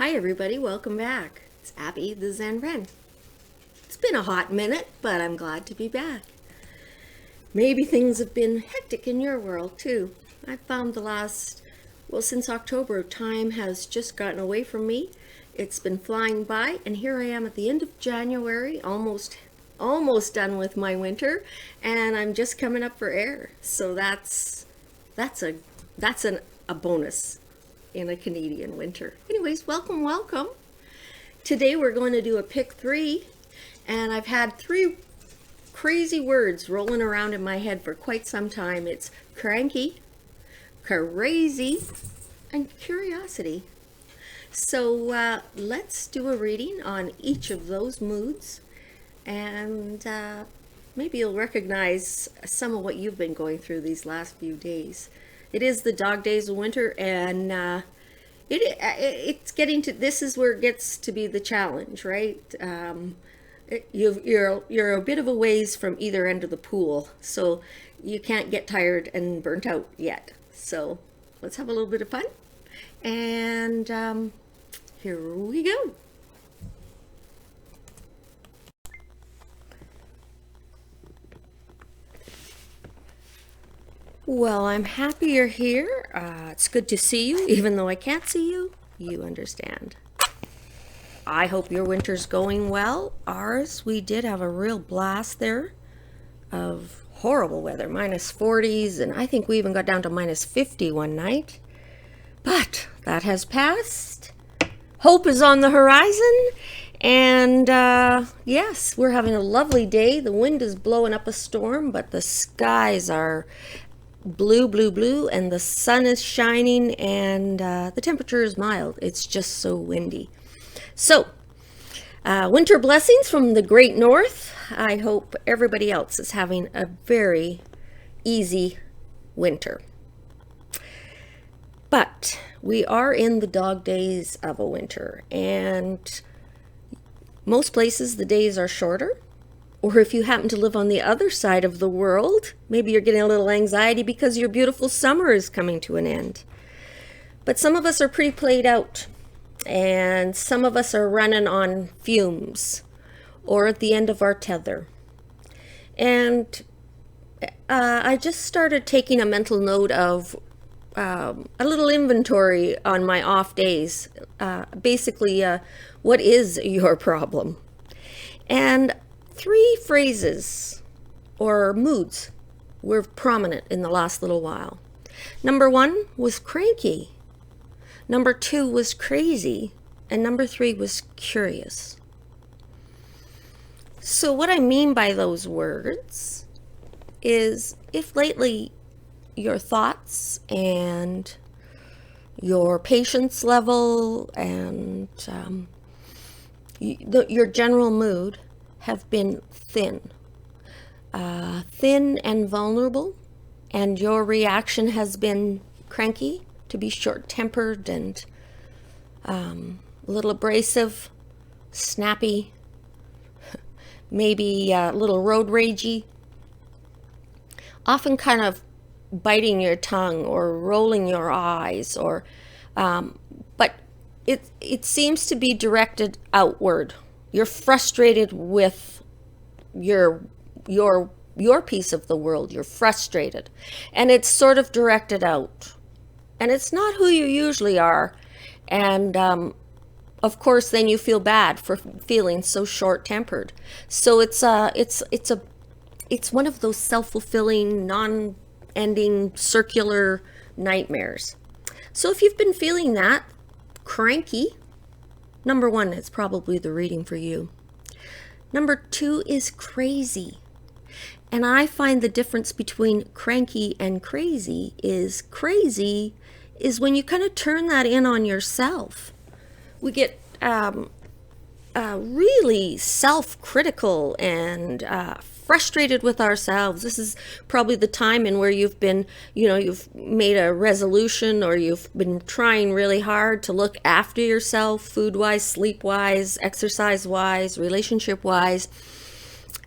Hi everybody, welcome back. It's Abby the Zen Wren. It's been a hot minute, but I'm glad to be back. Maybe things have been hectic in your world too. I found since October, time has just gotten away from me. It's been flying by, and here I am at the end of January, almost done with my winter, and I'm just coming up for air. So that's a bonus in a Canadian winter. Anyways, welcome. Today we're going to do a pick three, and I've had three crazy words rolling around in my head for quite some time. It's cranky, crazy, and curiosity. So let's do a reading on each of those moods, and maybe you'll recognize some of what you've been going through these last few days. It is the dog days of winter, and this is where it gets to be the challenge, right? You're a bit of a ways from either end of the pool, so you can't get tired and burnt out yet. So let's have a little bit of fun, and here we go. Well, I'm happy you're here. It's good to see you, even though I can't see you. You understand. I hope your winter's going well. Ours, we did have a real blast there of horrible weather, minus 40s, and I think we even got down to minus 50 one night. But that has passed. Hope is on the horizon, and yes, we're having a lovely day. The wind is blowing up a storm, but the skies are blue, and the sun is shining, and the temperature is mild. It's just so windy. So winter blessings from the great north. I hope everybody else is having a very easy winter. But we are in the dog days of a winter, and most places the days are shorter. Or if you happen to live on the other side of the world, maybe you're getting a little anxiety because your beautiful summer is coming to an end. But some of us are pretty played out, and some of us are running on fumes or at the end of our tether. And I just started taking a mental note of a little inventory on my off days. Basically, what is your problem? And three phrases or moods were prominent in the last little while. Number one was cranky. Number two was crazy. And number three was curious. So what I mean by those words is, if lately your thoughts and your patience level and your general mood have been thin and vulnerable, and your reaction has been cranky, to be short-tempered and a little abrasive, snappy, maybe a little road ragey, often kind of biting your tongue or rolling your eyes, or but it seems to be directed outward. You're frustrated with your piece of the world. You're frustrated, and it's sort of directed out, and it's not who you usually are. And of course, then you feel bad for feeling so short-tempered. So it's one of those self-fulfilling, non-ending circular nightmares. So if you've been feeling that cranky, number one, it's probably the reading for you. Number two is crazy. And I find the difference between cranky and crazy is when you kind of turn that in on yourself. We get really self-critical and frustrated with ourselves. This is probably the time in where you've made a resolution, or you've been trying really hard to look after yourself, food-wise, sleep-wise, exercise-wise, relationship-wise,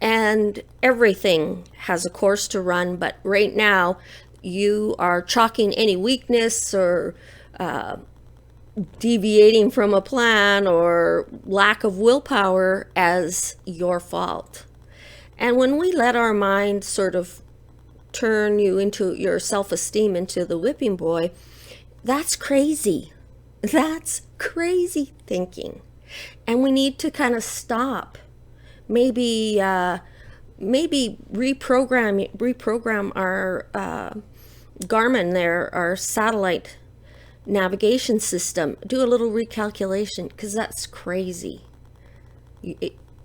and everything has a course to run. But right now, you are chalking any weakness or deviating from a plan or lack of willpower as your fault. And when we let our mind sort of turn you into your self-esteem into the whipping boy, that's crazy. That's crazy thinking. And we need to kind of stop. Maybe reprogram our Garmin there, our satellite navigation system. Do a little recalculation, because that's crazy.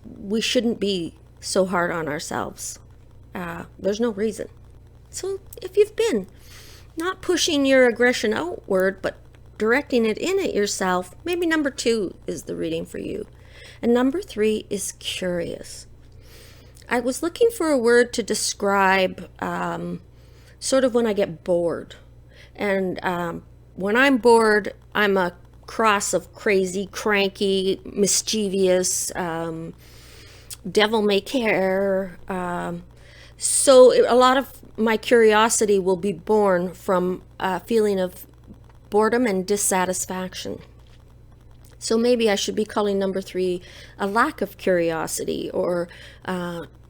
We shouldn't be so hard on ourselves. There's no reason. So if you've been not pushing your aggression outward, but directing it in at yourself, maybe number 2 is the reading for you. And number 3 is curious. I was looking for a word to describe sort of when I get bored. And when I'm bored, I'm a cross of crazy, cranky, mischievous, devil may care. So a lot of my curiosity will be born from a feeling of boredom and dissatisfaction. So maybe I should be calling number 3 a lack of curiosity, or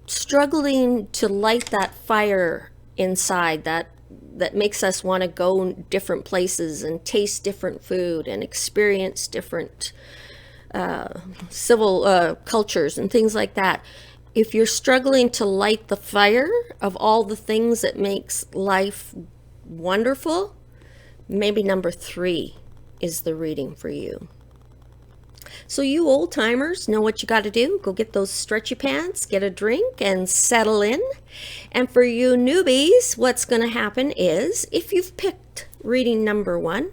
struggling to light that fire inside that makes us want to go different places and taste different food and experience different civil cultures and things like that. If you're struggling to light the fire of all the things that makes life wonderful, maybe number 3 is the reading for you. So you old timers know what you got to do. Go get those stretchy pants, get a drink, and settle in. And for you newbies, what's going to happen is, if you've picked reading number 1,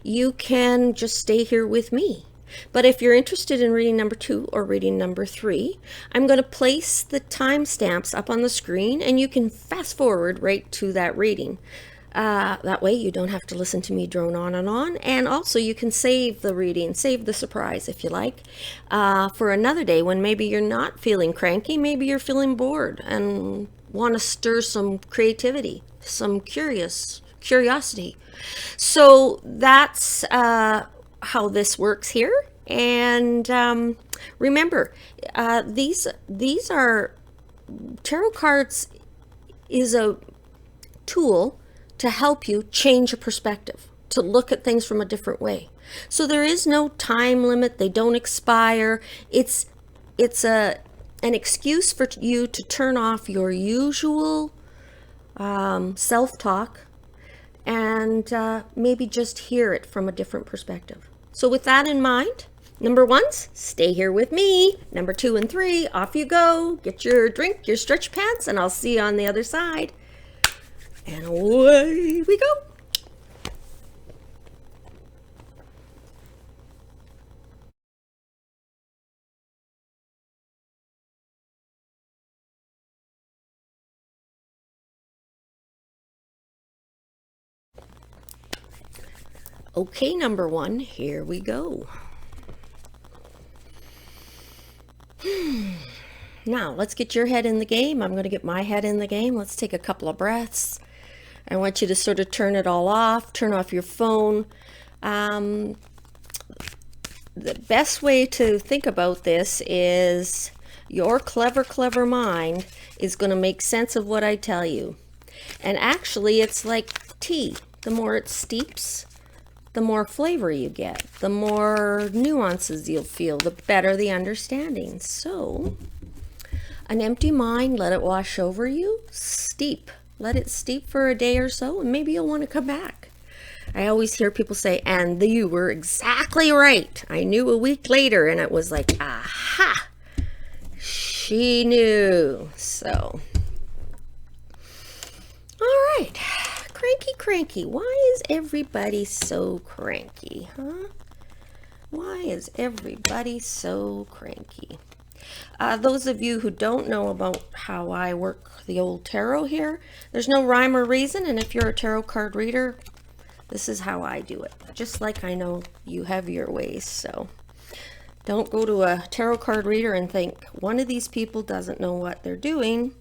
you can just stay here with me. But if you're interested in reading number 2 or reading number 3, I'm going to place the timestamps up on the screen, and you can fast forward right to that reading. That way you don't have to listen to me drone on and on. And also you can save the reading, save the surprise if you like, for another day when maybe you're not feeling cranky, maybe you're feeling bored and want to stir some creativity, some curiosity. So that's how this works here. And remember, these are tarot cards is a tool to help you change your perspective, to look at things from a different way. So there is no time limit. They don't expire. It's an excuse for you to turn off your usual self-talk and maybe just hear it from a different perspective. So with that in mind, number 1, stay here with me. Number 2 and 3, off you go. Get your drink, your stretch pants, and I'll see you on the other side. And away we go. Okay, number 1, here we go. Now, let's get your head in the game. I'm going to get my head in the game. Let's take a couple of breaths. I want you to sort of turn it all off, turn off your phone. The best way to think about this is your clever mind is going to make sense of what I tell you. And actually, it's like tea. The more it steeps, the more flavor you get, the more nuances you'll feel, the better the understanding. So, an empty mind, let it wash over you, steep. Let it steep for a day or so, and maybe you'll want to come back. I always hear people say, and you were exactly right. I knew a week later, and it was like, aha, she knew. So, all right, cranky. Why is everybody so cranky, huh? Why is everybody so cranky? Those of you who don't know about how I work the old tarot here, there's no rhyme or reason, and if you're a tarot card reader, this is how I do it. Just like I know you have your ways, so don't go to a tarot card reader and think, one of these people doesn't know what they're doing.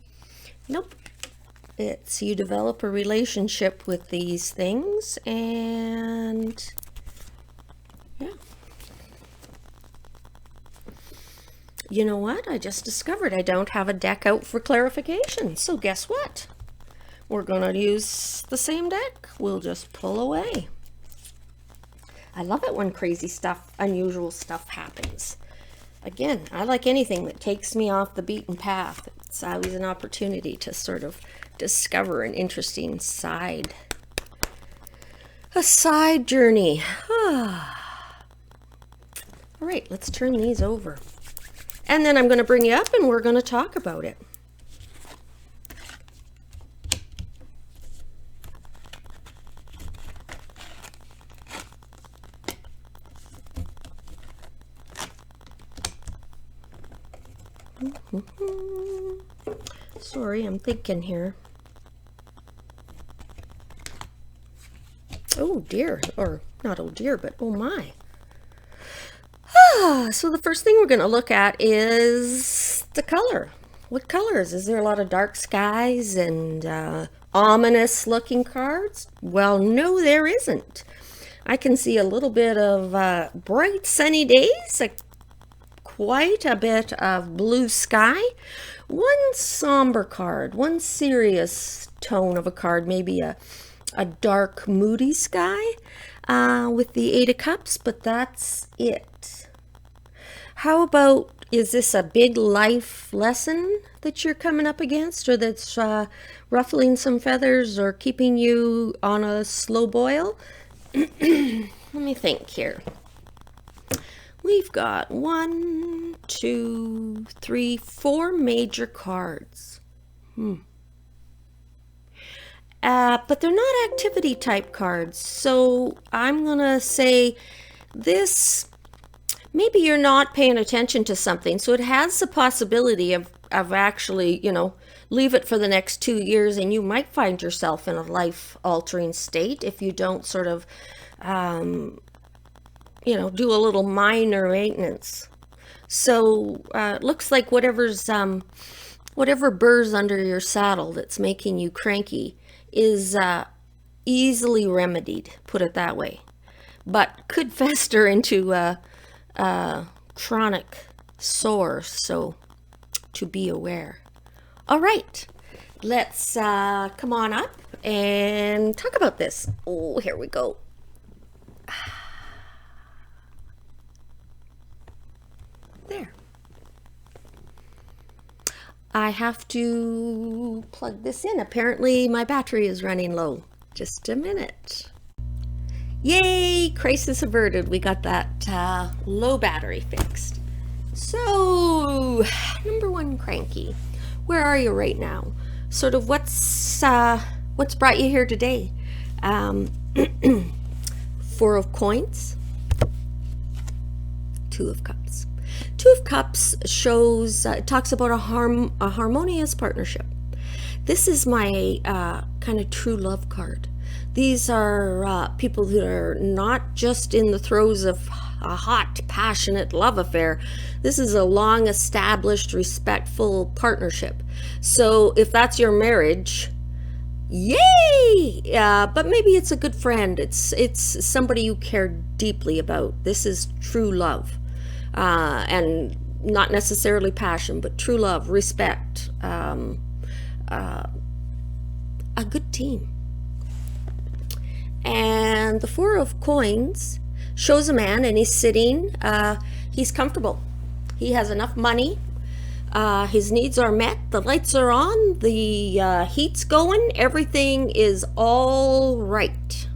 Nope. It's you develop a relationship with these things, and you know what? I just discovered I don't have a deck out for clarification. So guess what? We're going to use the same deck. We'll just pull away. I love it when crazy stuff, unusual stuff happens. Again, I like anything that takes me off the beaten path. It's always an opportunity to sort of discover an interesting side. A side journey. All right, let's turn these over. And then I'm going to bring you up and we're going to talk about it. Sorry, I'm thinking here. Oh dear, or not oh dear, but oh my. So the first thing we're going to look at is the color. What colors? Is there a lot of dark skies and ominous looking cards? Well, no, there isn't. I can see a little bit of bright sunny days, quite a bit of blue sky, one somber card, one serious tone of a card, maybe a dark moody sky with the Eight of Cups, but that's it. How about, is this a big life lesson that you're coming up against, or that's ruffling some feathers or keeping you on a slow boil? Let me think here. We've got 1, 2, 3, 4 major cards. But they're not activity type cards. So I'm going to say this, maybe you're not paying attention to something. So it has the possibility of actually, you know, leave it for the next 2 years and you might find yourself in a life altering state if you don't sort of, you know, do a little minor maintenance. So it looks like whatever burr's under your saddle that's making you cranky is easily remedied, put it that way, but could fester into a chronic sore, so to be aware. All right, let's come on up and talk about this. Oh, here we go. There. I have to plug this in. Apparently my battery is running low. Just a minute. Yay! Crisis averted. We got that low battery fixed. So, number 1, Cranky. Where are you right now? Sort of what's brought you here today? 4 of coins. 2 of cups. 2 of Cups shows, talks about a harmonious partnership. This is my kind of true love card. These are people who are not just in the throes of a hot, passionate love affair. This is a long established, respectful partnership. So if that's your marriage, yay! But maybe it's a good friend. It's somebody you care deeply about. This is true love. And not necessarily passion, but true love, respect, a good team. And the 4 of coins shows a man, and he's sitting, he's comfortable. He has enough money. His needs are met. The lights are on. The heat's going. Everything is all right.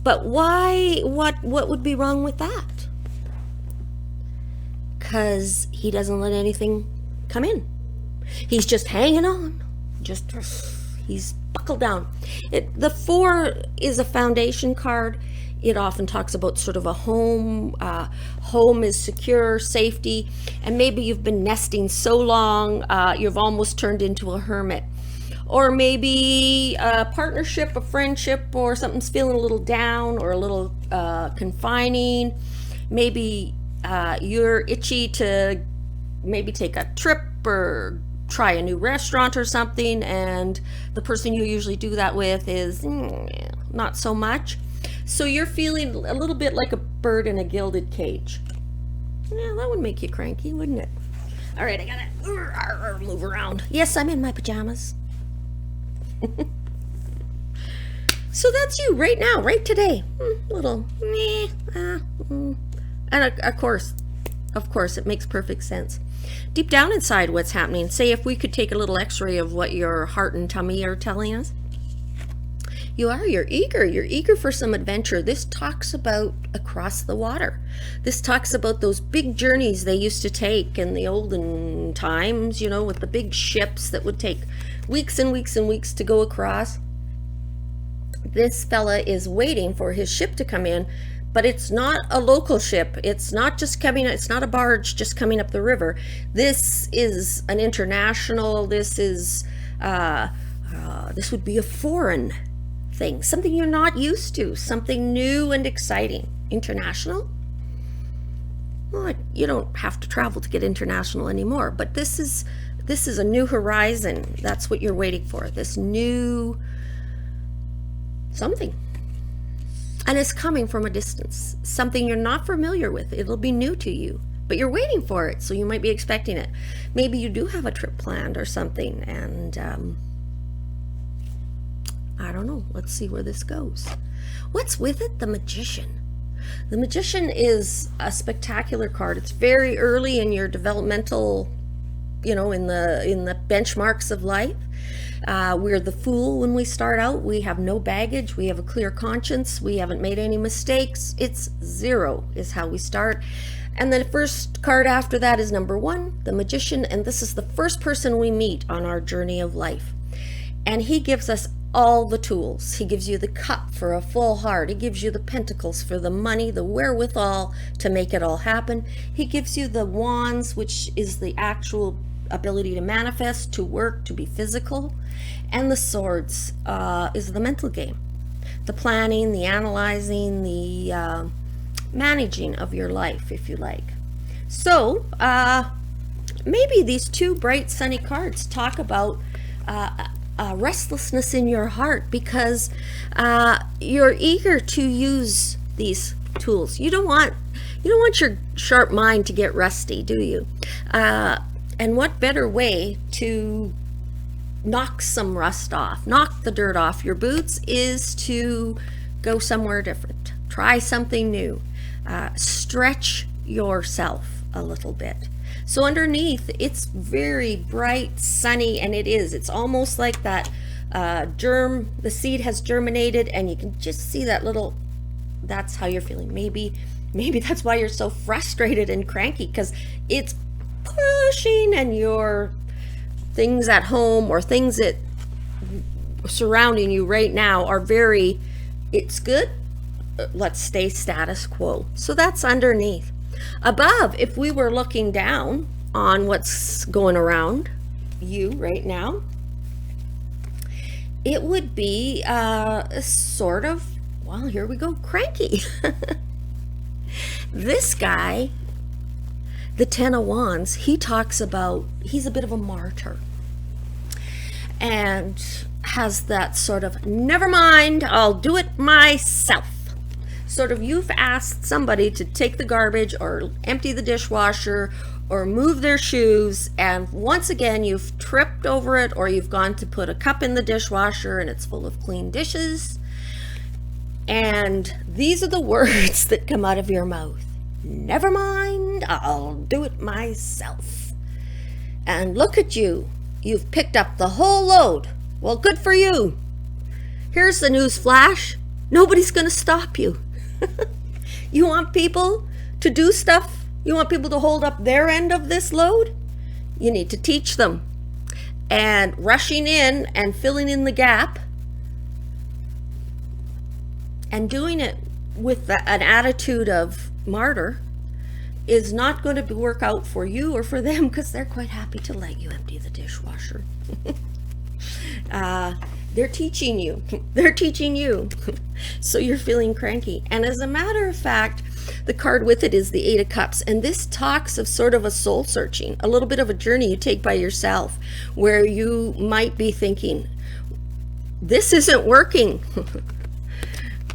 But why? What would be wrong with that? Because he doesn't let anything come in. He's just hanging on. He's buckled down. The 4 is a foundation card. It often talks about sort of a home. Home is secure, safety, and maybe you've been nesting so long you've almost turned into a hermit. Or maybe a partnership, a friendship, or something's feeling a little down or a little confining. Maybe you're itchy to maybe take a trip or try a new restaurant or something, and the person you usually do that with is not so much. So you're feeling a little bit like a bird in a gilded cage. Yeah, that would make you cranky, wouldn't it? All right, I gotta move around. Yes, I'm in my pajamas. So that's you right now, right today. Little meh, and of course, it makes perfect sense. Deep down inside, what's happening? Say if we could take a little X-ray of what your heart and tummy are telling us. You're eager for some adventure. This talks about across the water. This talks about those big journeys they used to take in the olden times, you know, with the big ships that would take weeks and weeks and weeks to go across. This fella is waiting for his ship to come in, but it's not a local ship. It's not just coming, it's not a barge just coming up the river. This is an international, this would be a foreign thing, something you're not used to, something new and exciting. International? Well, you don't have to travel to get international anymore, but this is a new horizon. That's what you're waiting for, this new something. And it's coming from a distance, something you're not familiar with. It'll be new to you, but you're waiting for it, so you might be expecting it. Maybe you do have a trip planned or something, and I don't know. Let's see where this goes. What's with it? The Magician. The Magician is a spectacular card. It's very early in your developmental, you know, in the benchmarks of life. We're the Fool when we start out. We have no baggage. We have a clear conscience. We haven't made any mistakes. It's 0 is how we start. And the first card after that is number 1, the Magician. And this is the first person we meet on our journey of life. And he gives us all the tools. He gives you the cup for a full heart. He gives you the pentacles for the money, the wherewithal to make it all happen. He gives you the wands, which is the actual ability to manifest, to work, to be physical. And the swords is the mental game, the planning, the analyzing, the managing of your life, if you like. So maybe these 2 bright sunny cards talk about restlessness in your heart, because you're eager to use these tools. You don't want your sharp mind to get rusty, do you? And what better way to knock some rust off, knock the dirt off your boots, is to go somewhere different, try something new, stretch yourself a little bit. So underneath, it's very bright, sunny, and it's almost like that the seed has germinated, and you can just see that little, that's how you're feeling. Maybe that's why you're so frustrated and cranky, because it's pushing, and your things at home or things that surrounding you right now are very, it's good, let's stay status quo. So that's underneath. Above, if we were looking down on what's going around you right now, it would be sort of, well, here we go, cranky. This guy, the 10 of Wands, he talks about, he's a bit of a martyr, and has that sort of, never mind, I'll do it myself. Sort of, you've asked somebody to take the garbage or empty the dishwasher or move their shoes, and once again you've tripped over it, or you've gone to put a cup in the dishwasher and it's full of clean dishes, and these are the words that come out of your mouth. Never mind, I'll do it myself. And look at you, you've picked up the whole load. Well, good for you. Here's the news flash, nobody's gonna stop you. You want people to do stuff? You want people to hold up their end of this load? You need to teach them. And rushing in and filling in the gap and doing it with an attitude of martyr is not going to work out for you or for them, because they're quite happy to let you empty the dishwasher. They're teaching you. They're teaching you. So you're feeling cranky. And as a matter of fact, the card with it is the 8 of Cups. And this talks of sort of a soul searching, a little bit of a journey you take by yourself, where you might be thinking, this isn't working.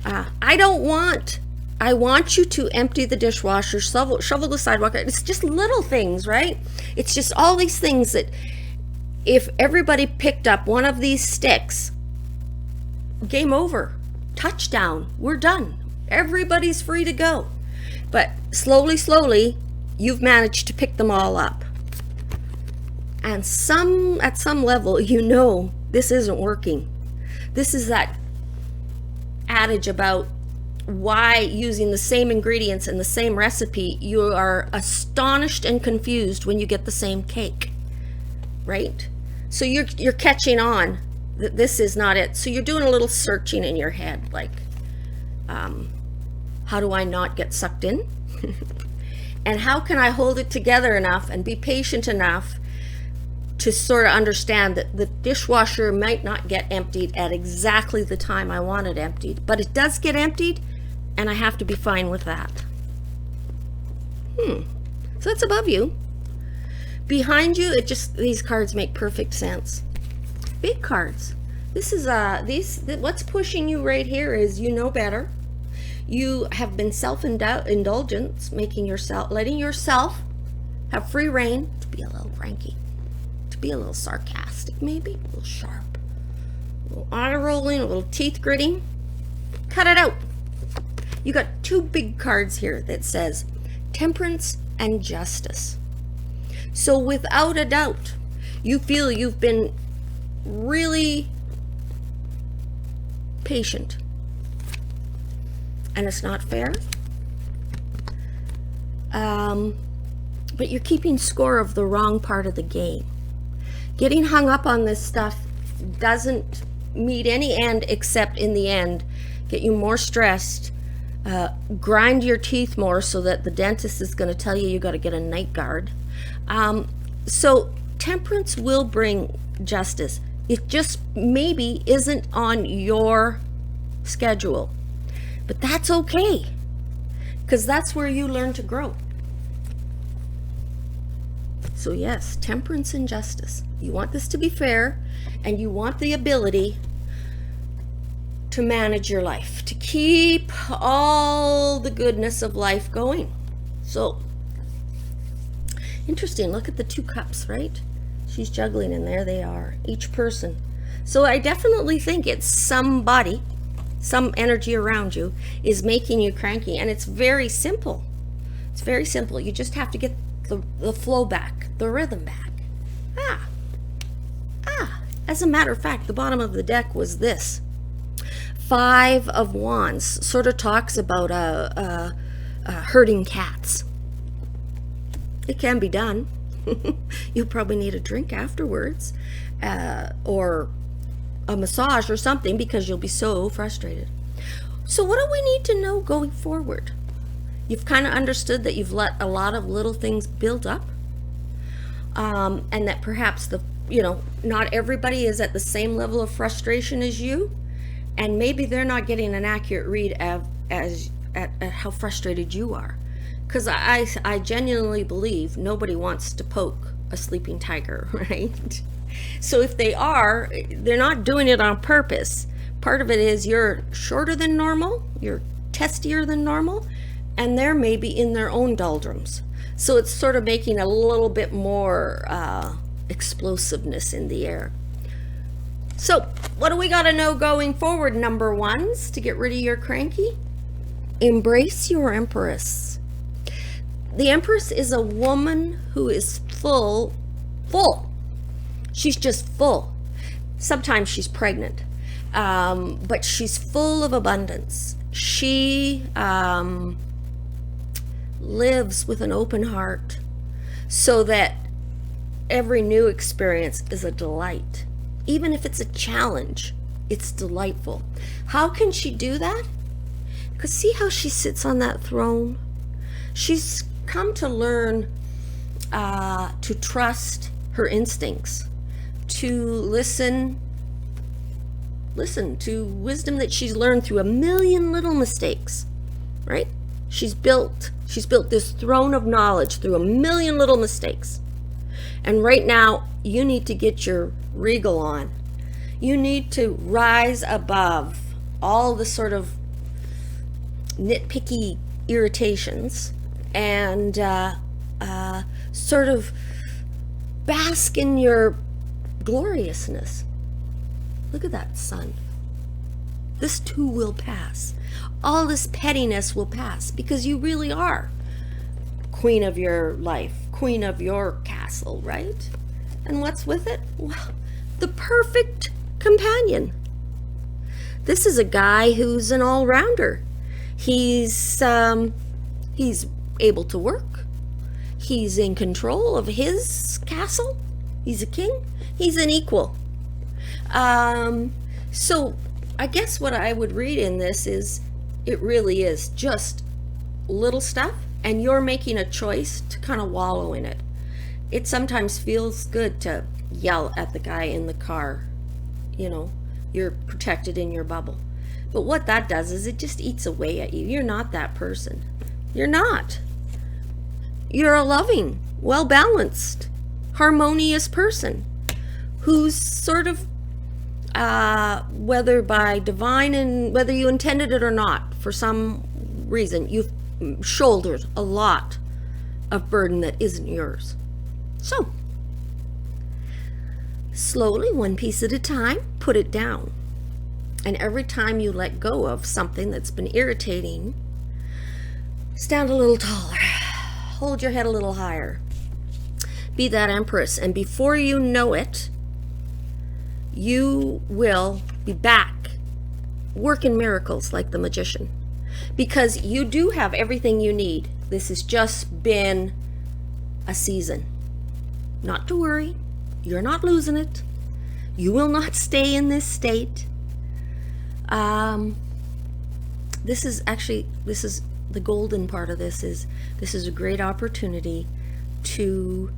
I don't want I want you to empty the dishwasher, shovel the sidewalk. It's just little things, right? It's just all these things that if everybody picked up one of these sticks, game over, touchdown, we're done. Everybody's free to go. But slowly, you've managed to pick them all up. And at some level, you know this isn't working. This is that adage about why using the same ingredients and the same recipe, you are astonished and confused when you get the same cake, right? So you're catching on that this is not it. So you're doing a little searching in your head, like, how do I not get sucked in? And how can I hold it together enough and be patient enough to sort of understand that the dishwasher might not get emptied at exactly the time I want it emptied, but it does get emptied, and I have to be fine with that. So that's above you. Behind you, these cards make perfect sense. Big cards. This is what's pushing you right here is you know better. You have been self-indulgence, letting yourself have free reign to be a little cranky, to be a little sarcastic, maybe a little sharp, a little eye rolling, a little teeth gritting. Cut it out. You got two big cards here that says temperance and justice. So without a doubt, you feel you've been really patient. And it's not fair. But you're keeping score of the wrong part of the game. Getting hung up on this stuff doesn't meet any end except in the end get you more stressed, grind your teeth more so that the dentist is going to tell you got to get a night guard. So temperance will bring justice. It just maybe isn't on your schedule. But that's okay, because that's where you learn to grow. So yes, temperance and justice. You want this to be fair, and you want the ability to manage your life, to keep all the goodness of life going. So, interesting, look at the two cups, right? She's juggling, and there they are, each person. So I definitely think it's somebody, some energy around you is making you cranky, and it's very simple. It's very simple. You just have to get the flow back, the rhythm back. As a matter of fact, the bottom of the deck was this. 5 of Wands sort of talks about herding cats. It can be done. You'll probably need a drink afterwards, or a massage or something, because you'll be so frustrated. So what do we need to know going forward? You've kind of understood that you've let a lot of little things build up, and that perhaps not everybody is at the same level of frustration as you, and maybe they're not getting an accurate read at how frustrated you are. Because I genuinely believe nobody wants to poke a sleeping tiger, right? So if they are, they're not doing it on purpose. Part of it is you're shorter than normal, you're testier than normal, and they're maybe in their own doldrums. So it's sort of making a little bit more explosiveness in the air. So what do we got to know going forward, number ones, to get rid of your cranky? Embrace your Empress. The Empress is a woman who is full. She's just full. Sometimes she's pregnant, but she's full of abundance. She lives with an open heart so that every new experience is a delight. Even if it's a challenge, it's delightful. How can she do that? Because see how she sits on that throne? She's come to learn to trust her instincts, to listen to wisdom that she's learned through a million little mistakes, right? She's built this throne of knowledge through a million little mistakes. And right now, you need to get your regal on. You need to rise above all the sort of nitpicky irritations and sort of bask in your gloriousness. Look at that sun. This too will pass. All this pettiness will pass because you really are queen of your life, queen of your castle, right? And what's with it? Well, the perfect companion. This is a guy who's an all-rounder. He's able to work. He's in control of his castle. He's a king. He's an equal. So I guess what I would read in this is it really is just little stuff, and you're making a choice to kind of wallow in it. It sometimes feels good to yell at the guy in the car. You know, you're protected in your bubble. But what that does is it just eats away at you. You're not that person. You're not. You're a loving, well-balanced, harmonious person who's sort of, whether by divine and whether you intended it or not, for some reason, you've shouldered a lot of burden that isn't yours. So, slowly, one piece at a time, put it down. And every time you let go of something that's been irritating, stand a little taller. Hold your head a little higher. Be that Empress. And before you know it, you will be back working miracles like the magician. Because you do have everything you need. This has just been a season. Not to worry. You're not losing it. You will not stay in this state. This is the golden part of this is a great opportunity to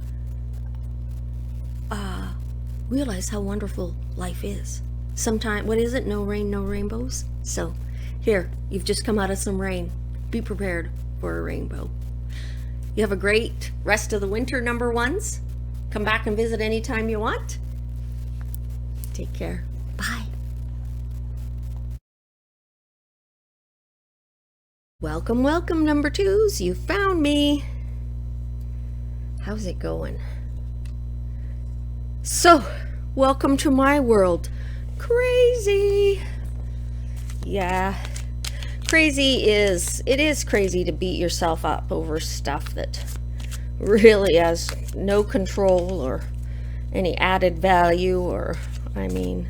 realize how wonderful life is. Sometimes, what is it? No rain, no rainbows. So here, you've just come out of some rain. Be prepared for a rainbow. You have a great rest of the winter, number ones. Come back and visit anytime you want. Take care. Bye. Welcome, welcome, number twos. You found me. How's it going? So, welcome to my world. Crazy. Yeah. It is crazy to beat yourself up over stuff that really has no control or any added value, or, I mean,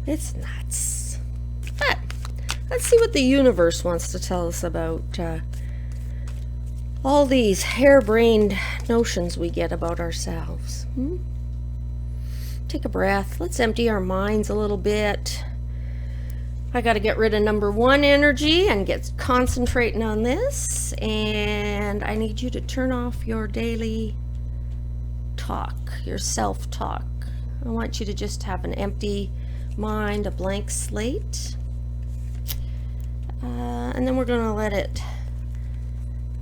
it's nuts. But let's see what the universe wants to tell us about all these harebrained notions we get about ourselves. Take a breath. Let's empty our minds a little bit. I got to get rid of number one energy and get concentrating on this. And I need you to turn off your daily talk, your self-talk. I want you to just have an empty mind, a blank slate. And then we're going to let it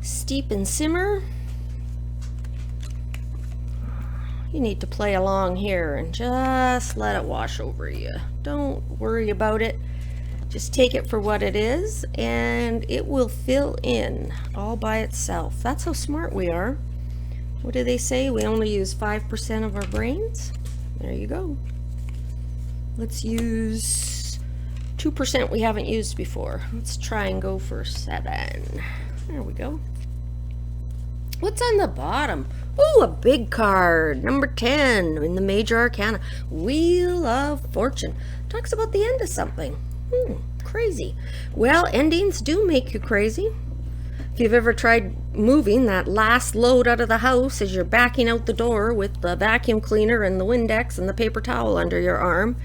steep and simmer. You need to play along here and just let it wash over you. Don't worry about it. Just take it for what it is, and it will fill in all by itself. That's how smart we are. What do they say? We only use 5% of our brains. There you go. Let's use 2% we haven't used before. Let's try and go for 7. There we go. What's on the bottom? Ooh, a big card. Number 10 in the Major Arcana. Wheel of Fortune. Talks about the end of something. Crazy. Well, endings do make you crazy. If you've ever tried moving that last load out of the house as you're backing out the door with the vacuum cleaner and the Windex and the paper towel under your arm,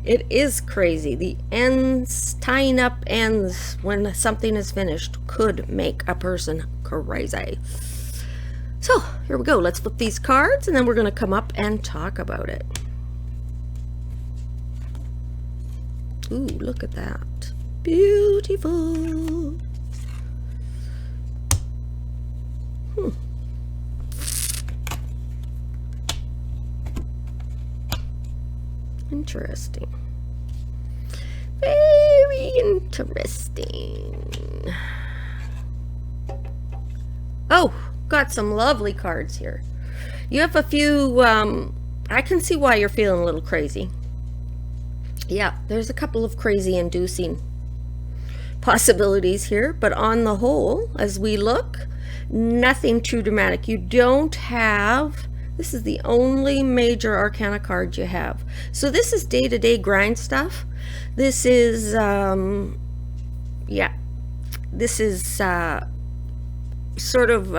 it is crazy. The ends, tying up ends when something is finished, could make a person crazy. So, here we go. Let's flip these cards, and then we're going to come up and talk about it. Ooh, look at that. Beautiful. Interesting. Very interesting. Oh, got some lovely cards here. You have a few, I can see why you're feeling a little crazy. Yeah, there's a couple of crazy inducing possibilities here, but on the whole, as we look, nothing too dramatic. You don't have, this is the only major arcana card you have. So this is day-to-day grind stuff. This is, yeah, this is sort of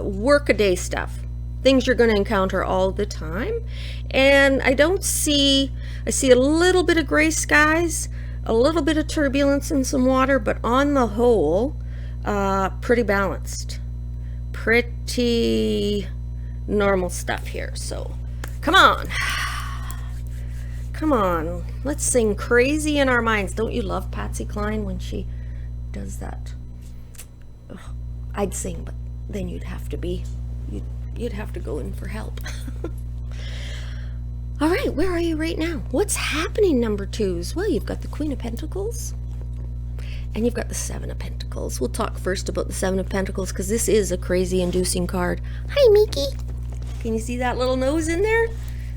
work-a-day stuff. Things you're going to encounter all the time. And I see a little bit of gray skies, a little bit of turbulence and some water, but on the whole, pretty balanced. Pretty normal stuff here. So come on. Come on. Let's sing Crazy in Our Minds. Don't you love Patsy Cline when she does that? Ugh, I'd sing, but then you'd have to go in for help. All right, where are you right now? What's happening, number twos? Well, you've got the Queen of Pentacles and you've got the Seven of Pentacles. We'll talk first about the Seven of Pentacles because this is a crazy inducing card. Hi, Miki. Can you see that little nose in there?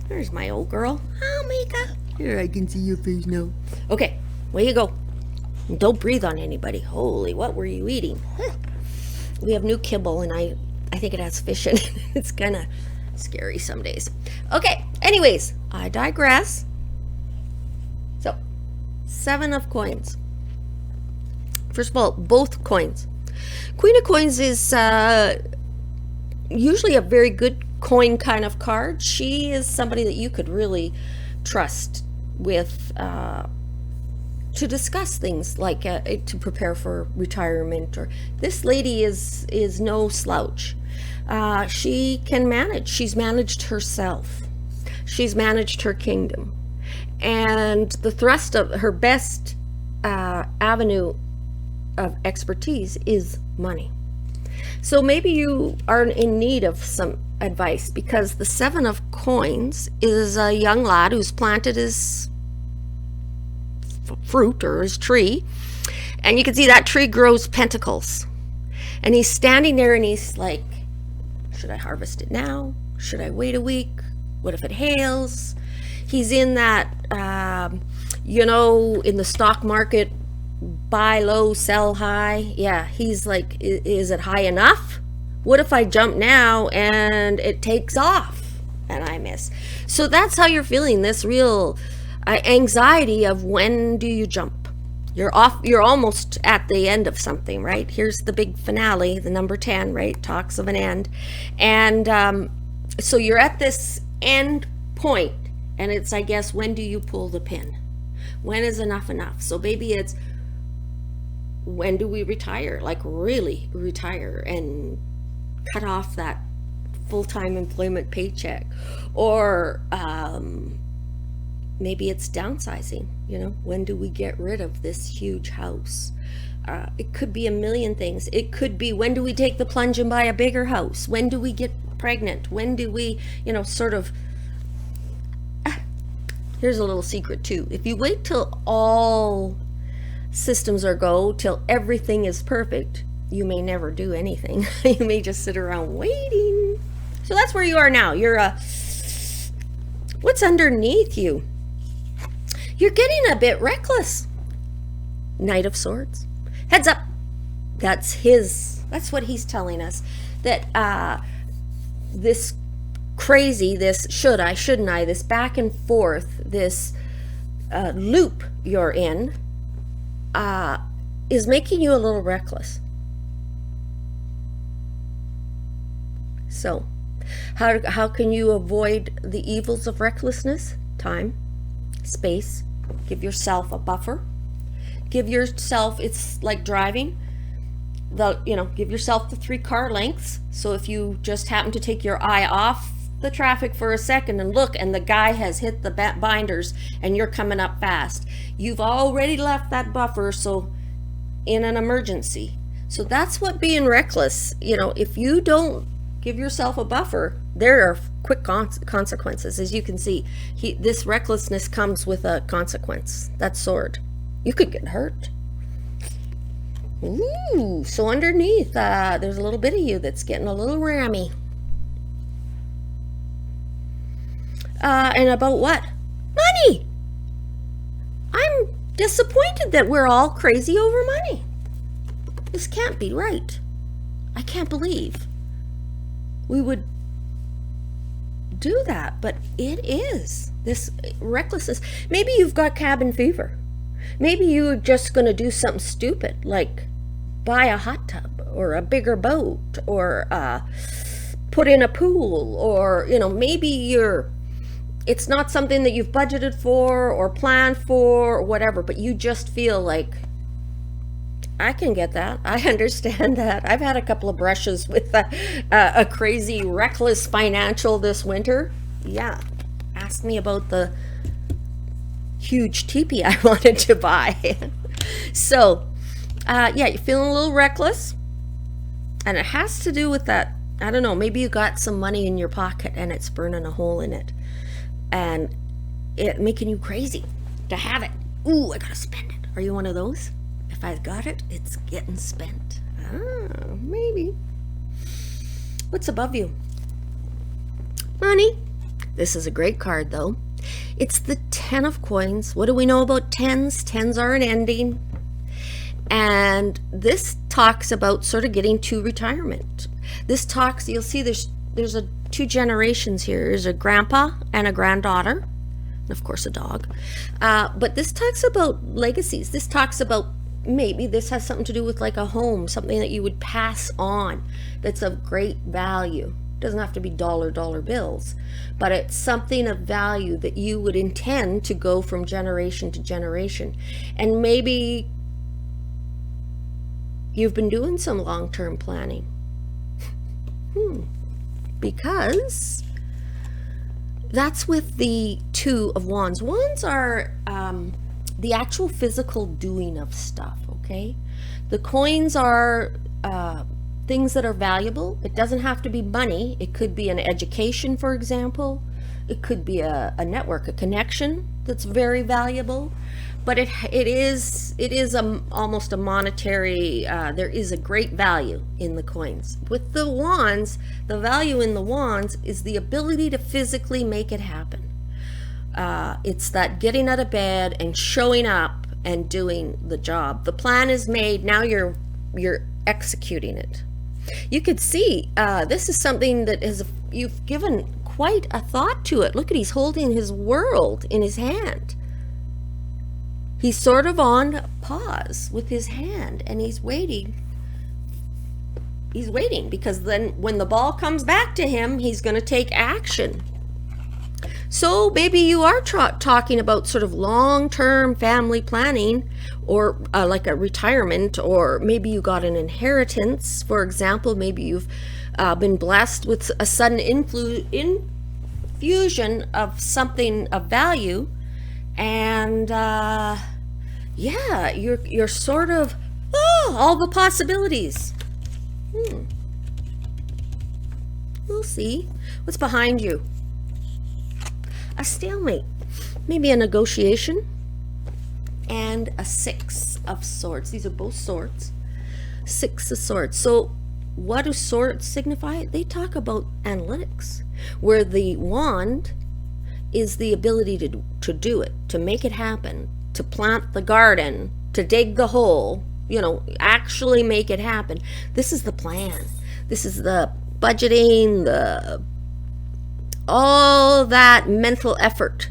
There's my old girl. Oh, Mika. Here, I can see your face now. Okay, away you go. And don't breathe on anybody. Holy, what were you eating? Huh. We have new kibble and I think it has fish in it. It's kind of scary some days. Okay, anyways, I digress. So, Seven of Coins. First of all, both coins. Queen of Coins is usually a very good coin kind of card. She is somebody that you could really trust with to discuss things like to prepare for retirement. Or this lady is no slouch. She can manage. She's managed herself. She's managed her kingdom. And the thrust of her best avenue of expertise is money. So maybe you are in need of some advice because the Seven of Coins is a young lad who's planted his fruit or his tree. And you can see that tree grows pentacles. And he's standing there and he's like, should I harvest it now? Should I wait a week? What if it hails? He's in that, in the stock market, buy low, sell high. Yeah, he's like, is it high enough? What if I jump now and it takes off and I miss? So that's how you're feeling, this real anxiety of when do you jump? You're almost at the end of something, right? Here's the big finale, the number 10, right? Talks of an end. And so you're at this end point, and it's, I guess, when do you pull the pin? When is enough enough? So maybe it's, when do we retire? Like really retire and cut off that full-time employment paycheck? Or maybe it's downsizing, when do we get rid of this huge house? It could be a million things. It could be, when do we take the plunge and buy a bigger house? When do we get pregnant? When do we, sort of, here's a little secret too. If you wait till all systems are go, till everything is perfect, you may never do anything. You may just sit around waiting. So that's where you are now. You're what's underneath you? You're getting a bit reckless. Knight of Swords. Heads up. That's what he's telling us. That this crazy, this should I, shouldn't I, this back and forth, this loop you're in is making you a little reckless. So, how can you avoid the evils of recklessness? Time, space, give yourself a buffer. Give yourself, it's like driving, give yourself the 3 car lengths. So if you just happen to take your eye off the traffic for a second and look, and the guy has hit the binders and you're coming up fast, you've already left that buffer, so in an emergency. So that's what being reckless, if you don't give yourself a buffer, there are quick consequences. As you can see, this recklessness comes with a consequence. That sword. You could get hurt. Ooh, so underneath, there's a little bit of you that's getting a little rammy. And about what? Money! I'm disappointed that we're all crazy over money. This can't be right. I can't believe we would do that, but it is. This recklessness. Maybe you've got cabin fever. Maybe you're just going to do something stupid, like buy a hot tub or a bigger boat or put in a pool, or, maybe it's not something that you've budgeted for or planned for or whatever, but you just feel like, I can get that. I understand that. I've had a couple of brushes with a crazy, reckless financial this winter. Yeah. Ask me about the huge teepee I wanted to buy. So, yeah, you're feeling a little reckless. And it has to do with that. I don't know, maybe you got some money in your pocket and it's burning a hole in it. And it making you crazy to have it. Ooh, I gotta spend it. Are you one of those? If I've got it, it's getting spent. Maybe. What's above you? Money. This is a great card, though. It's the 10 of coins. What do we know about 10s? 10s are an ending. And this talks about sort of getting to retirement. This talks, you'll see there's two generations here. There's a grandpa and a granddaughter. And of course, a dog. But this talks about legacies. This talks about, maybe this has something to do with like a home, something that you would pass on that's of great value. It doesn't have to be dollar bills, but it's something of value that you would intend to go from generation to generation. And maybe you've been doing some long-term planning. Because that's with the 2 of wands. Wands are the actual physical doing of stuff, okay? The coins are things that are valuable. It doesn't have to be money. It could be an education, for example. It could be a network, a connection that's very valuable. But it is almost a monetary, there is a great value in the coins. With the wands, the value in the wands is the ability to physically make it happen. It's that getting out of bed and showing up and doing the job. The plan is made, now you're executing it. You could see this is something that you've given quite a thought to it. Look at, he's holding his world in his hand. He's sort of on pause with his hand, and he's waiting. He's waiting because then when the ball comes back to him, he's going to take action. So maybe you are talking about sort of long-term family planning, or like a retirement, or maybe you got an inheritance, for example. Maybe you've been blessed with a sudden infusion of something of value, and yeah, you're sort of all the possibilities. We'll see. What's behind you? A stalemate, maybe a negotiation, and a 6 of swords. These are both swords. 6 of swords. So what do swords signify? They talk about analytics, where the wand is the ability to do it, to make it happen, to plant the garden, to dig the hole, actually make it happen. This is the plan. This is the budgeting, all that mental effort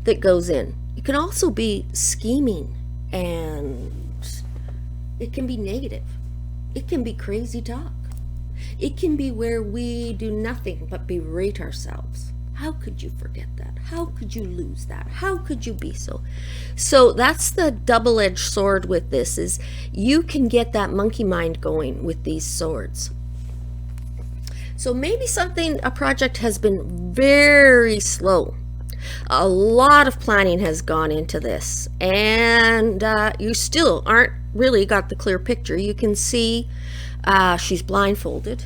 that goes in. It can also be scheming, and it can be negative. It can be crazy talk. It can be where we do nothing but berate ourselves. How could you forget that? How could you lose that? How could you be so? So that's the double-edged sword with this, is you can get that monkey mind going with these swords. So maybe a project has been very slow. A lot of planning has gone into this, and you still aren't really got the clear picture. You can see she's blindfolded.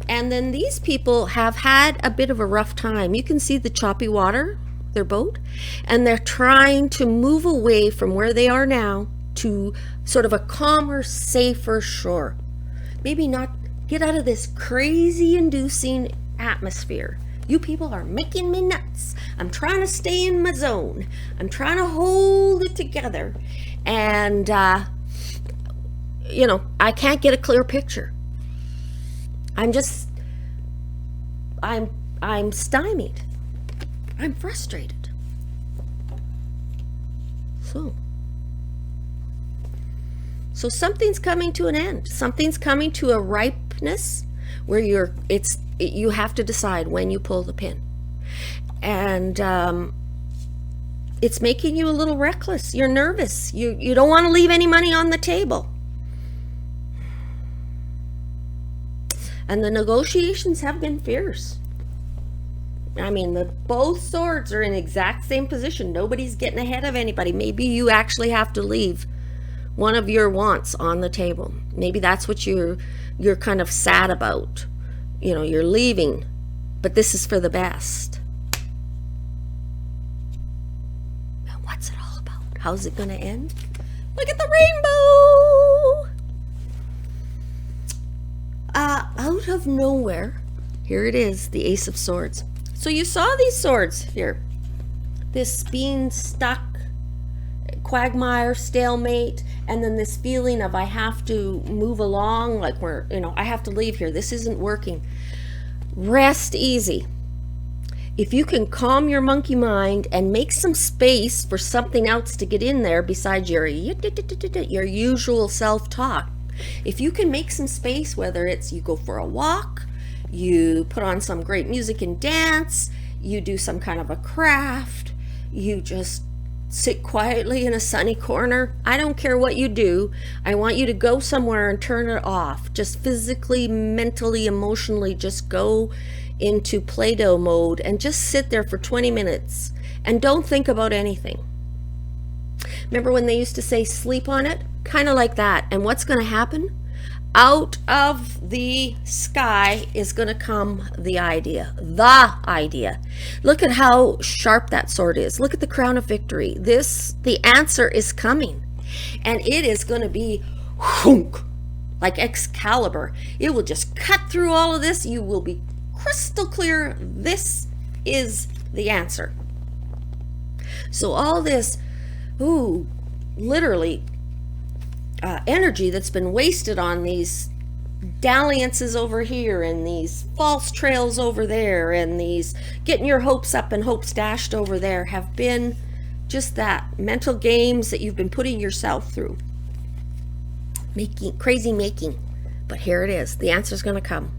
And then these people have had a bit of a rough time. You can see the choppy water, their boat, and they're trying to move away from where they are now to sort of a calmer, safer shore. Maybe not get out of this crazy inducing atmosphere. You people are making me nuts. I'm trying to stay in my zone. I'm trying to hold it together. And, I can't get a clear picture. I'm stymied. I'm frustrated. So something's coming to an end. Something's coming to a ripeness where you have to decide when you pull the pin. And it's making you a little reckless. You're nervous. You don't want to leave any money on the table. And the negotiations have been fierce. I mean, both swords are in the exact same position. Nobody's getting ahead of anybody. Maybe you actually have to leave one of your wants on the table. Maybe that's what you're kind of sad about. You're leaving, but this is for the best. And what's it all about? How's it going to end? Look at the rainbow! Out of nowhere, here it is, the Ace of Swords. So you saw these swords here. This being stuck, quagmire, stalemate, and then this feeling of I have to move along, like I have to leave here. This isn't working. Rest easy. If you can calm your monkey mind and make some space for something else to get in there besides your usual self-talk, if you can make some space, whether it's you go for a walk, you put on some great music and dance, you do some kind of a craft, you just sit quietly in a sunny corner. I don't care what you do. I want you to go somewhere and turn it off. Just physically, mentally, emotionally, just go into Play-Doh mode and just sit there for 20 minutes and don't think about anything. Remember when they used to say sleep on it? Kind of like that. And what's going to happen? Out of the sky is going to come the idea. The idea. Look at how sharp that sword is. Look at the crown of victory. The answer is coming. And it is going to be like Excalibur. It will just cut through all of this. You will be crystal clear. This is the answer. So all this, literally, energy that's been wasted on these dalliances over here and these false trails over there and these getting your hopes up and hopes dashed over there have been just that mental games that you've been putting yourself through. Making. But here it is. The answer's going to come.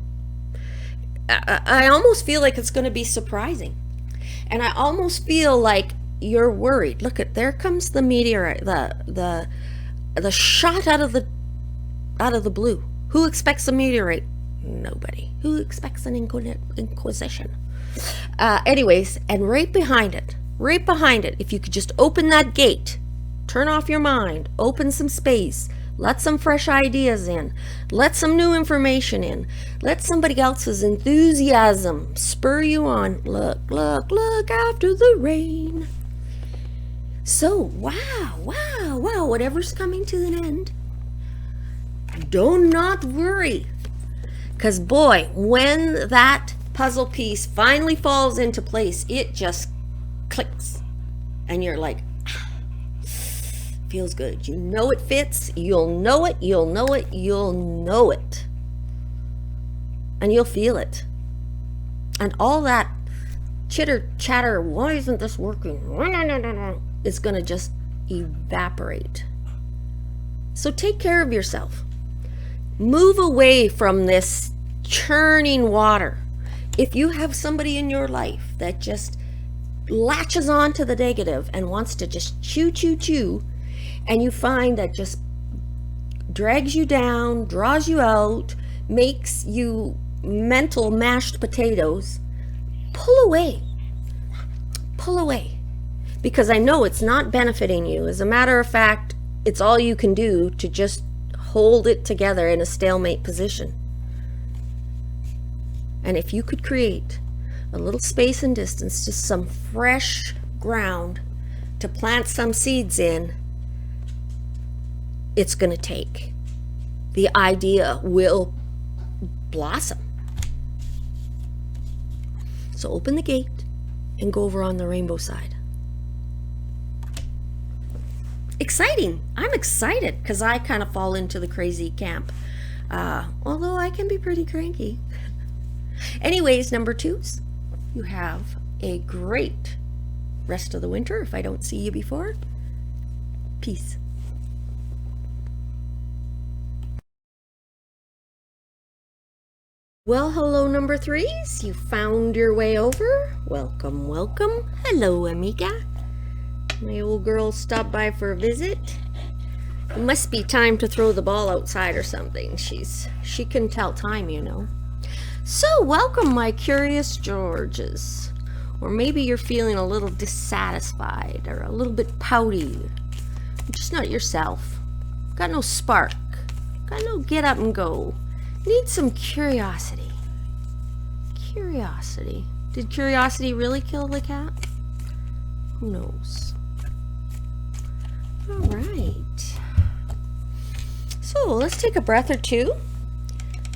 I almost feel like it's going to be surprising. And I almost feel like you're worried. Look at, there comes the meteorite, the shot out of the blue. Who expects a meteorite? Nobody. Who expects an inquisition? Anyways, and right behind it, if you could just open that gate, turn off your mind, open some space, let some fresh ideas in, let some new information in, let somebody else's enthusiasm spur you on. Look after the rain. So, wow, whatever's coming to an end, do not worry. Because boy, when that puzzle piece finally falls into place, it just clicks. And you're like, feels good. You know it fits. You'll know it. And you'll feel it. And all that chitter chatter, why isn't this working? No. It's going to just evaporate. So take care of yourself. Move away from this churning water. If you have somebody in your life that just latches on to the negative and wants to just chew, and you find that just drags you down, draws you out, makes you mental mashed potatoes, pull away. Because I know it's not benefiting you. As a matter of fact, it's all you can do to just hold it together in a stalemate position. And if you could create a little space and distance, just some fresh ground to plant some seeds in, it's going to take. The idea will blossom. So open the gate and go over on the rainbow side. Exciting. I'm excited because I kind of fall into the crazy camp. Although I can be pretty cranky. Anyways, number 2s, you have a great rest of the winter if I don't see you before. Peace. Well, hello, number 3s. You found your way over. Welcome, welcome. Hello, amiga. My old girl stopped by for a visit. It must be time to throw the ball outside or something. She can tell time, you know. So, welcome, my curious Georges. Or maybe you're feeling a little dissatisfied or a little bit pouty. You're just not yourself. Got no spark. Got no get up and go. Need some curiosity. Curiosity. Did curiosity really kill the cat? Who knows? All right. So let's take a breath or two.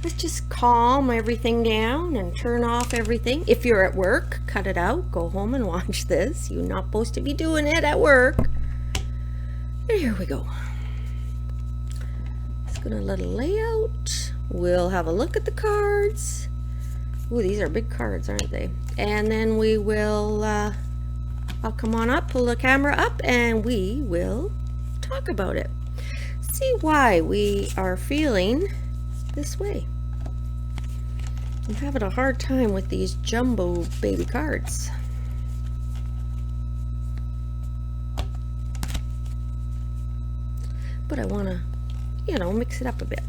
Let's just calm everything down and turn off everything. If you're at work, cut it out. Go home and watch this. You're not supposed to be doing it at work. And here we go. Just gonna let it lay out. We'll have a look at the cards. Ooh, these are big cards, aren't they? And then we will, I'll come on up, pull the camera up, and we will talk about it. See why we are feeling this way. I'm having a hard time with these jumbo baby cards. But I want to, you know, mix it up a bit.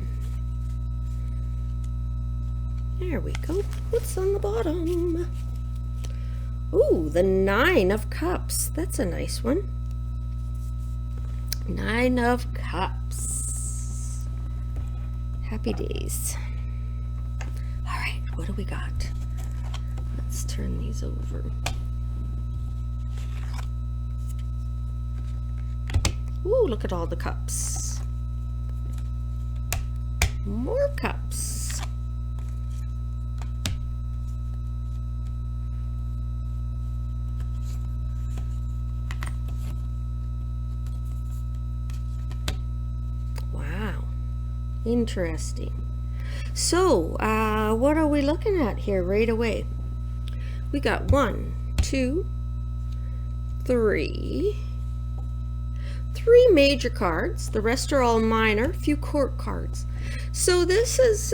There we go. What's on the bottom? Ooh, the 9 of Cups. That's a nice one. 9 of Cups. Happy days. All right, what do we got? Let's turn these over. Ooh, look at all the cups. More cups. Interesting. So, what are we looking at here right away? We got 1, 2, 3. 3 major cards. The rest are all minor. A few court cards. So this is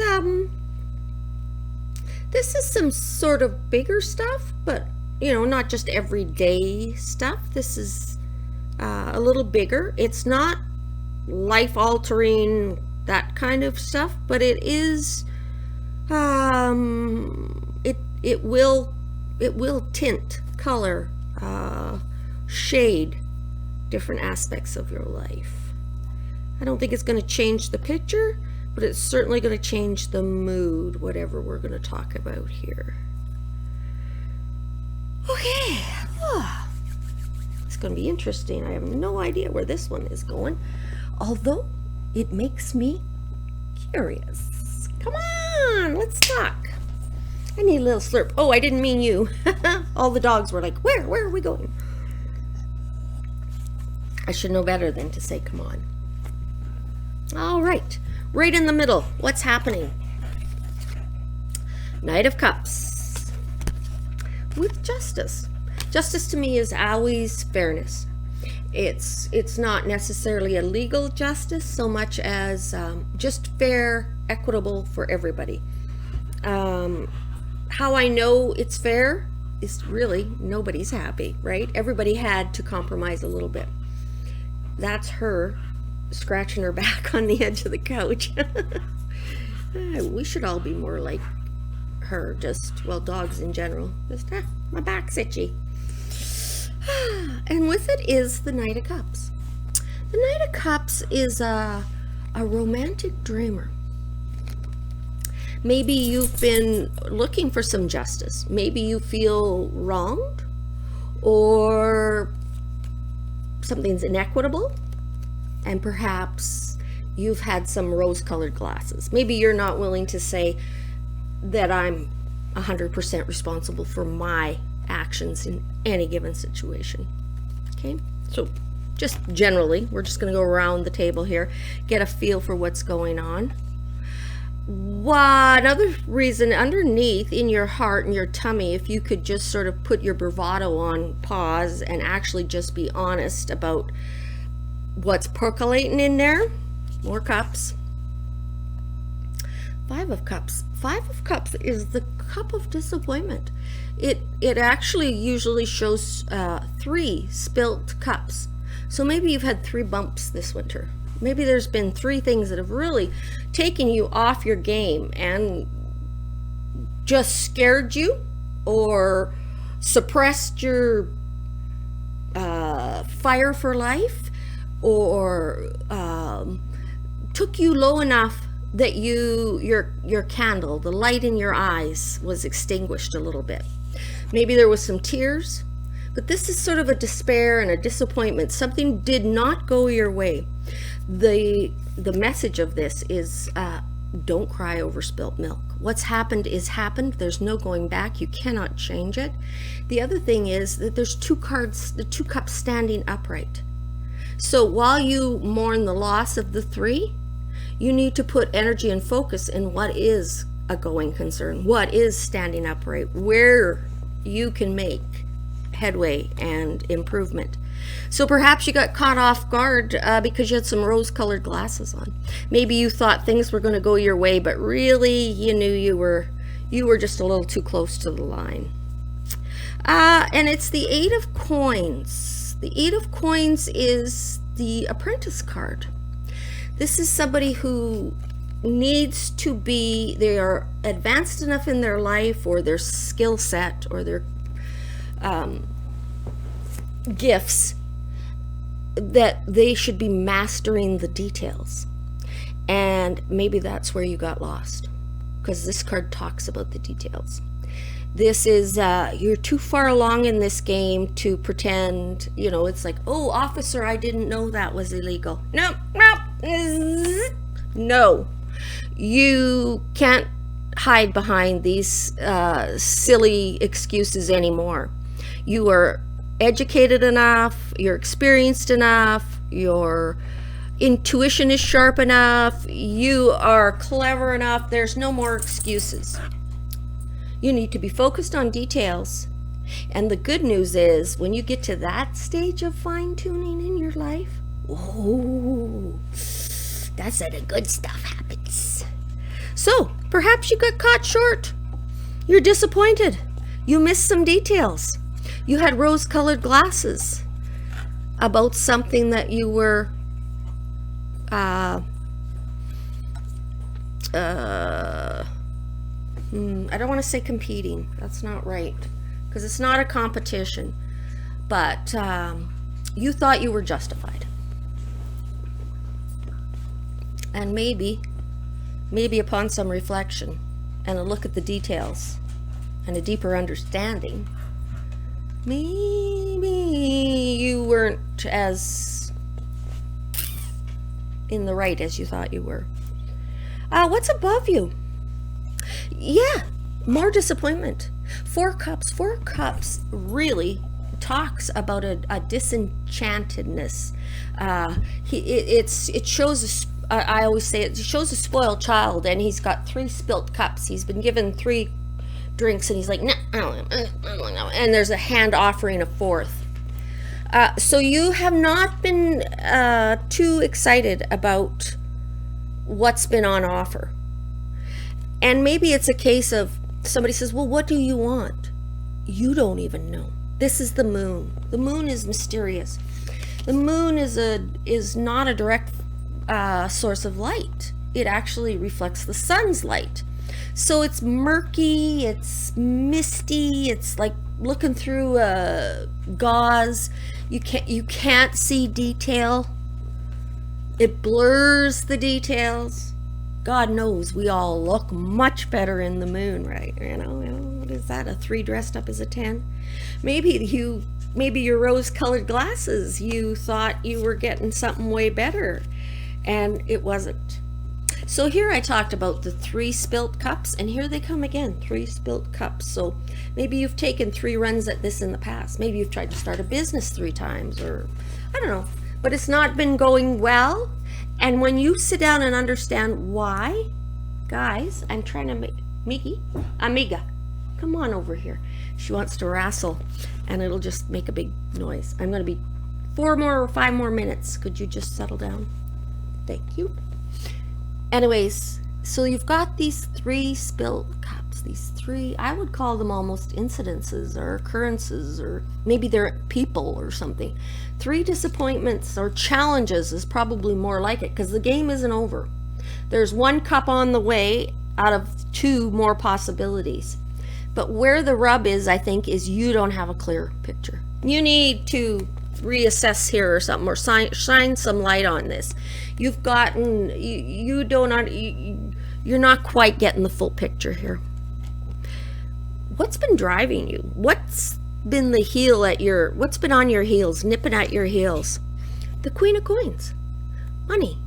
some sort of bigger stuff, but you know, not just everyday stuff. This is a little bigger. It's not life-altering, that kind of stuff, but it is it will tint, color, shade different aspects of your life. I don't think it's going to change the picture, but it's certainly going to change the mood, whatever we're going to talk about here. Okay. It's going to be interesting. I have no idea where this one is going, although it makes me curious. Come on, let's talk. I need a little slurp. Oh, I didn't mean you. All the dogs were like, where are we going? I should know better than to say, come on. All right, right in the middle. What's happening? Knight of Cups with justice. Justice to me is always fairness. It's not necessarily a legal justice so much as just fair, equitable for everybody. How I know it's fair is really nobody's happy, right? Everybody had to compromise a little bit. That's her scratching her back on the edge of the couch. We should all be more like her, just, well, dogs in general. Just, my back's itchy. And with it is the Knight of Cups. The Knight of Cups is a romantic dreamer. Maybe you've been looking for some justice. Maybe you feel wronged, or something's inequitable, and perhaps you've had some rose-colored glasses. Maybe you're not willing to say that I'm 100% responsible for my actions in any given situation. Okay, so just generally, we're just going to go around the table here, get a feel for what's going on. Another reason, underneath in your heart and your tummy, if you could just sort of put your bravado on pause and actually just be honest about what's percolating in there. More cups. Five of Cups. Five of Cups is the cup of disappointment. It actually usually shows 3 spilt cups. So maybe you've had 3 bumps this winter. Maybe there's been 3 things that have really taken you off your game and just scared you or suppressed your fire for life, or took you low enough that your candle, the light in your eyes, was extinguished a little bit. Maybe there was some tears, but this is sort of a despair and a disappointment. Something did not go your way. The message of this is don't cry over spilt milk. What's happened is happened. There's no going back. You cannot change it. The other thing is that there's 2 cards, the 2 cups standing upright. So while you mourn the loss of the 3, you need to put energy and focus in what is a going concern, what is standing upright, where you can make headway and improvement. So perhaps you got caught off guard because you had some rose-colored glasses on. Maybe you thought things were going to go your way, but really you knew you were just a little too close to the line. And it's the 8 of Coins. The 8 of Coins is the Apprentice card. This is somebody who needs to be, they are advanced enough in their life or their skill set or their gifts that they should be mastering the details. And maybe that's where you got lost, because this card talks about the details. This is, you're too far along in this game to pretend, it's like, oh, officer, I didn't know that was illegal. No. You can't hide behind these silly excuses anymore. You are educated enough, you're experienced enough, your intuition is sharp enough, you are clever enough. There's no more excuses. You need to be focused on details. And the good news is, when you get to that stage of fine-tuning in your life, oh, that's where the good stuff happens. So, perhaps you got caught short. You're disappointed. You missed some details. You had rose-colored glasses about something that you were I don't want to say competing. That's not right, because it's not a competition. But you thought you were justified. And maybe upon some reflection and a look at the details and a deeper understanding, maybe you weren't as in the right as you thought you were. What's above you? Yeah, more disappointment. 4 cups. 4 cups really talks about a disenchantedness. It shows I always say it shows a spoiled child, and he's got 3 spilt cups. He's been given 3 drinks, and he's like, no, and there's a hand offering a 4th. So you have not been too excited about what's been on offer. And maybe it's a case of somebody says, well, what do you want? You don't even know. This is the moon. The moon is mysterious. The moon is not a direct source of light. It actually reflects the sun's light. So it's murky, it's misty, it's like looking through a gauze. You can't see detail. It blurs the details. God knows we all look much better in the moon, right? What is that, a 3 dressed up as a 10? Maybe your rose-colored glasses, you thought you were getting something way better. And it wasn't. So here I talked about the 3 spilt cups, and here they come again, 3 spilt cups. So maybe you've taken 3 runs at this in the past. Maybe you've tried to start a business 3 times, or I don't know, but it's not been going well. And when you sit down and understand why, guys, I'm trying to make Amiga, come on over here. She wants to wrestle, and it'll just make a big noise. I'm going to be 4 more or 5 more minutes. Could you just settle down? Thank you. Anyways, so you've got these 3 spilt cups, these 3, I would call them almost incidences or occurrences, or maybe they're people or something. 3 disappointments or challenges is probably more like it, because the game isn't over. There's 1 cup on the way out of 2 more possibilities. But where the rub is, I think, is you don't have a clear picture. You need to reassess here or something, or shine some light on this. You've gotten, you're not quite getting the full picture here. What's been driving you? What's been the heel at your, what's been on your heels, nipping at your heels? The Queen of Coins, money.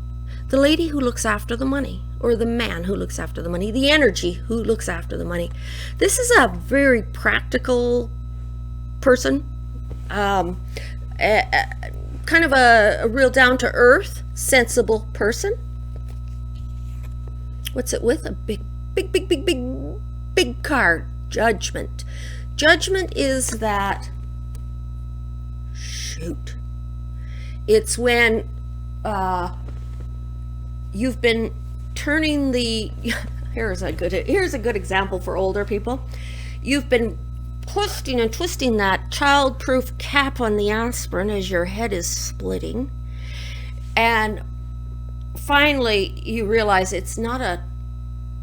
The lady who looks after the money, or the man who looks after the money, the energy who looks after the money. This is a very practical person, kind of a real down-to-earth, sensible person. What's it with? A big card. Judgment. Judgment is that, shoot, it's when you've been turning the, here's a good example for older people. You've been twisting and twisting that child-proof cap on the aspirin as your head is splitting, and finally you realize it's not a,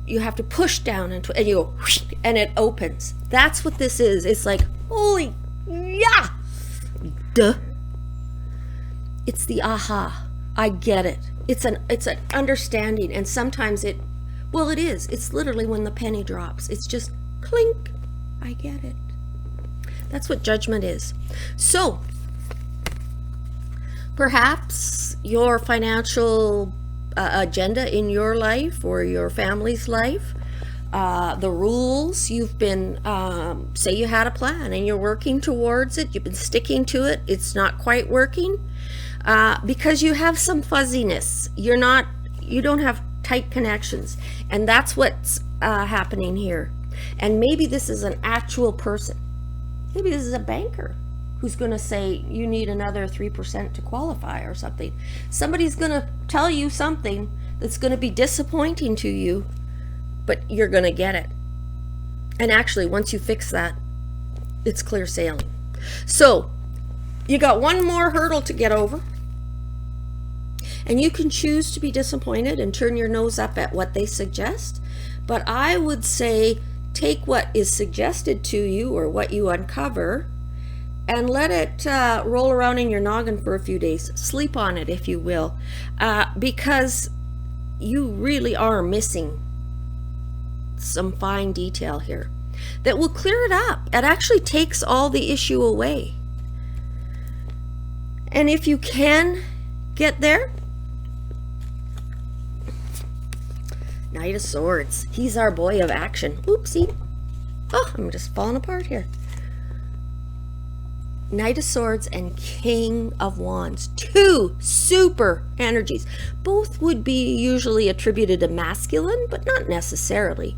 you have to push down and you go whoosh, and it opens. That's what this is. It's like, holy yeah, duh. It's the aha, I get it. It's an understanding, and sometimes it is. It's literally when the penny drops. It's just clink, I get it. That's what judgment is. So perhaps your financial agenda in your life or your family's life, the rules you've been, say you had a plan and you're working towards it, you've been sticking to it, it's not quite working, because you have some fuzziness. You don't have tight connections, and that's what's happening here. And maybe this is an actual person. Maybe this is a banker who's going to say you need another 3% to qualify or something. Somebody's going to tell you something that's going to be disappointing to you, but you're going to get it. And actually, once you fix that, it's clear sailing. So you got one more hurdle to get over, and you can choose to be disappointed and turn your nose up at what they suggest. But I would say take what is suggested to you or what you uncover and let it roll around in your noggin for a few days. Sleep on it, if you will, because you really are missing some fine detail here that will clear it up. It actually takes all the issue away. And if you can get there, Knight of Swords. He's our boy of action. Oopsie. Oh, I'm just falling apart here. Knight of Swords and King of Wands. 2 super energies. Both would be usually attributed to masculine, but not necessarily.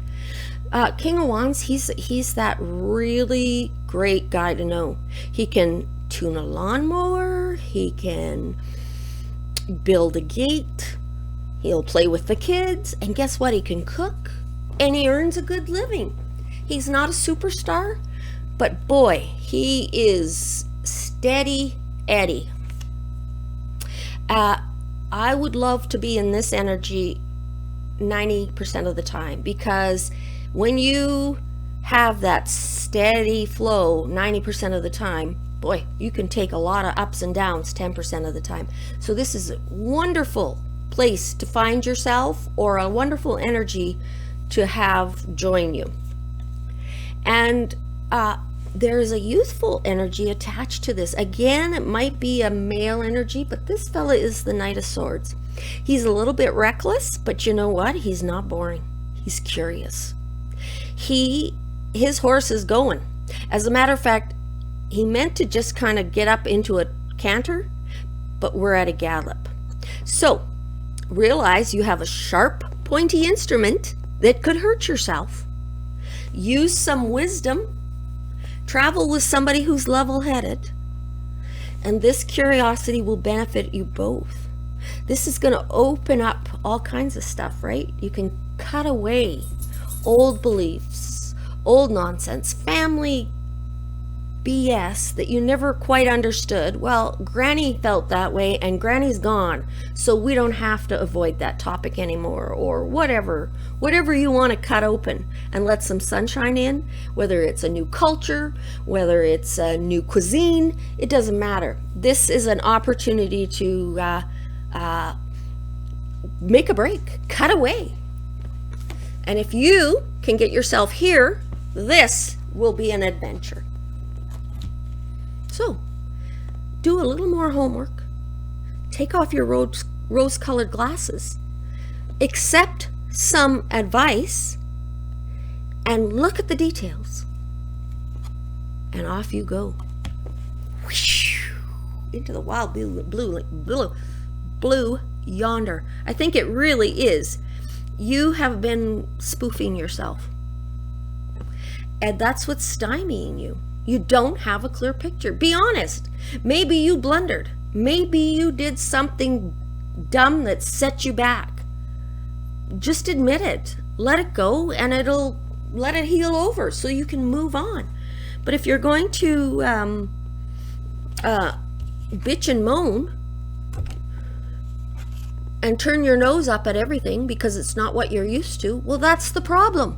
King of Wands, he's that really great guy to know. He can tune a lawnmower. He can build a gate. He'll play with the kids, and guess what? He can cook, and he earns a good living. He's not a superstar, but boy, he is steady Eddie. I would love to be in this energy 90% of the time, because when you have that steady flow 90% of the time, boy, you can take a lot of ups and downs 10% of the time. So this is a wonderful place to find yourself, or a wonderful energy to have join you. And there is a youthful energy attached to this. Again, it might be a male energy, but this fella is the Knight of Swords. He's a little bit reckless, but you know what? He's not boring. He's curious. His horse is going. As a matter of fact, he meant to just kind of get up into a canter, but we're at a gallop. So realize you have a sharp, pointy instrument that could hurt yourself. Use some wisdom. Travel with somebody who's level-headed. And this curiosity will benefit you both. This is going to open up all kinds of stuff, right? You can cut away old beliefs, old nonsense, family BS that you never quite understood. Well, Granny felt that way and Granny's gone, so we don't have to avoid that topic anymore, or whatever you want to cut open and let some sunshine in, whether it's a new culture, whether it's a new cuisine, it doesn't matter. This is an opportunity to make a break, cut away. And if you can get yourself here, this will be an adventure. So, do a little more homework. Take off your rose-colored glasses. Accept some advice and look at the details. And off you go. Into the wild blue yonder. I think it really is. You have been spoofing yourself. And that's what's stymieing you. You don't have a clear picture. Be honest. Maybe you blundered. Maybe you did something dumb that set you back. Just admit it. Let it go, and let it heal over so you can move on. But if you're going to bitch and moan and turn your nose up at everything because it's not what you're used to, well, that's the problem.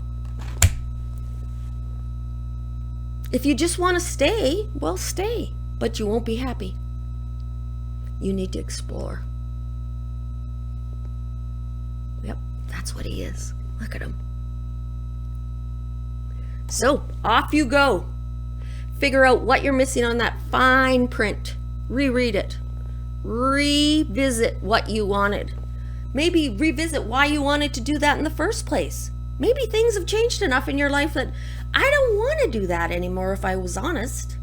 If you just want to stay, well, stay, but you won't be happy. You need to explore. Yep, that's what he is. Look at him. So, off you go. Figure out what you're missing on that fine print. Reread it. Revisit what you wanted. Maybe revisit why you wanted to do that in the first place. Maybe things have changed enough in your life that I don't want to do that anymore, if I was honest.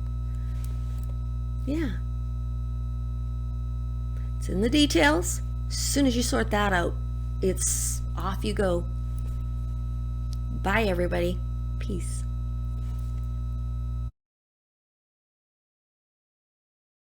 Yeah. It's in the details. As soon as you sort that out, it's off you go. Bye, everybody. Peace.